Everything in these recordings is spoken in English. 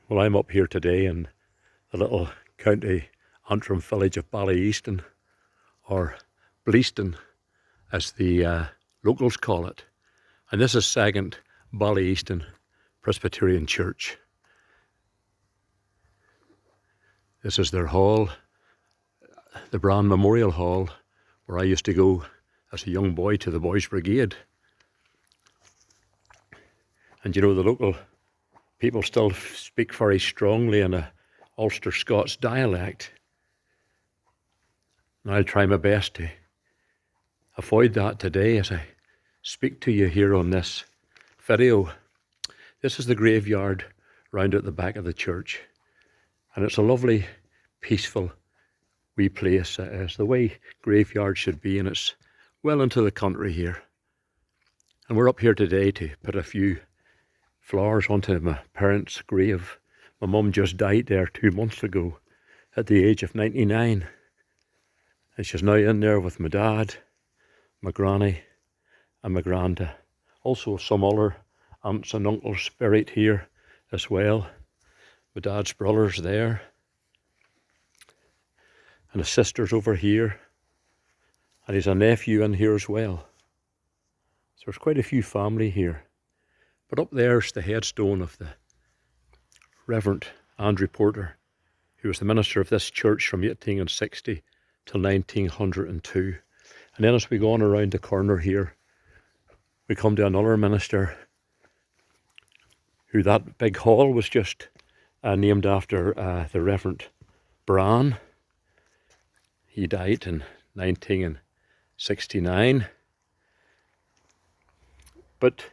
Well, I'm up here today in the little County Antrim village of BALLYEASTON, or BALLYEASTON as the locals call it. And this is Second BALLYEASTON Presbyterian Church. This is their hall, the Brand Memorial Hall, where I used to go as a young boy to the Boys Brigade. And you know, the local people still speak very strongly in a Ulster Scots dialect. And I'll try my best to avoid that today as I speak to you here on this video. This is the graveyard round at the back of the church. And it's a lovely, peaceful wee place. It's the way graveyards should be, and it's well into the country here. And we're up here today to put a few flowers onto my parents' grave. My mum just died there 2 months ago at the age of 99. And she's now in there with my dad, my granny and my granda. Also some other aunts and uncles buried here as well. My dad's brother's there. And his sister's over here. And he's a nephew in here as well. So there's quite a few family here. But up there's the headstone of the Reverend Andrew Porter, who was the minister of this church from 1860 till 1902. And then as we go on around the corner here, we come to another minister who that big hall was just named after the Reverend Bran. He died in 1969. But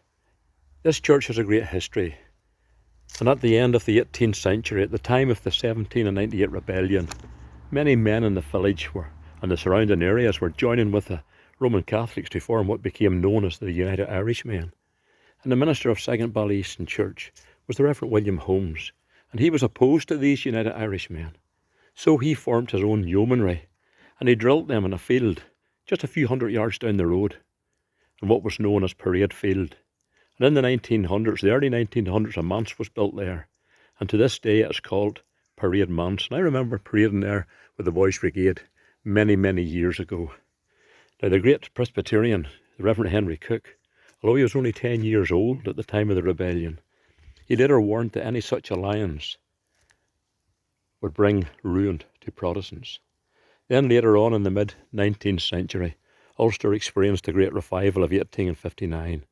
this church has a great history. And at the end of the 18th century, at the time of the 1798 rebellion, many men in the village and the surrounding areas were joining with the Roman Catholics to form what became known as the United Irishmen. And the minister of Second BALLYEASTON Church was the Reverend William Holmes, and he was opposed to these United Irishmen. So he formed his own yeomanry, and he drilled them in a field just a few hundred yards down the road, in what was known as Parade Field. And in the 1900s, the early 1900s, a manse was built there. And to this day, it's called Parade Manse. And I remember parading there with the Boys Brigade many, many years ago. Now, the great Presbyterian, the Reverend Henry Cook, although he was only 10 years old at the time of the rebellion, he later warned that any such alliance would bring ruin to Protestants. Then later on in the mid-19th century, Ulster experienced the great revival of 1859.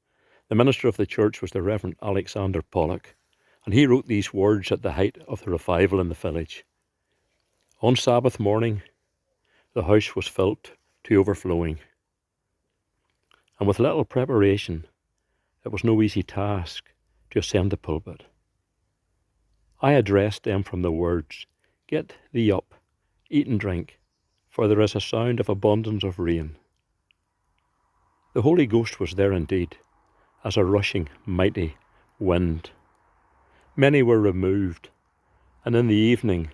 The minister of the church was the Reverend Alexander Pollock, and he wrote these words at the height of the revival in the village. On Sabbath morning, the house was filled to overflowing, and with little preparation, it was no easy task to ascend the pulpit. I addressed them from the words, "Get thee up, eat and drink, for there is a sound of abundance of rain." The Holy Ghost was there indeed, as a rushing, mighty wind. Many were removed, and in the evening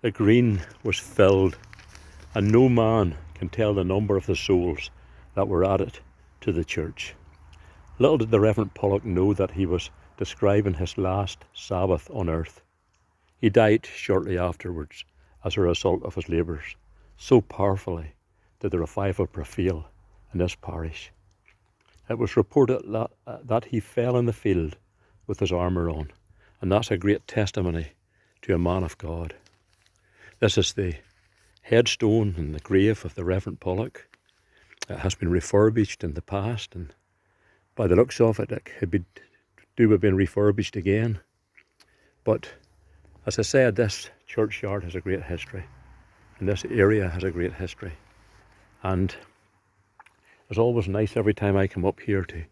the green was filled, and no man can tell the number of the souls that were added to the church. Little did the Reverend Pollock know that he was describing his last Sabbath on earth. He died shortly afterwards as a result of his labours. So powerfully did the revival prevail in this parish. It was reported that he fell in the field with his armour on, and that's a great testimony to a man of God. This is the headstone and the grave of the Reverend Pollock. It has been refurbished in the past, and by the looks of it, it could be due to being refurbished again. But as I said, this churchyard has a great history, and this area has a great history. And it's always nice every time I come up here to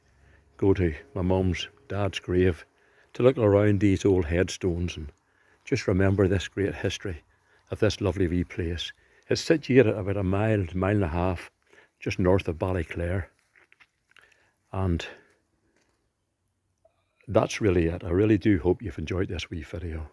go to my mum's, dad's grave, to look around these old headstones and just remember this great history of this lovely wee place. It's situated about a mile and a half just north of Ballyclare. And that's really it. I really do hope you've enjoyed this wee video.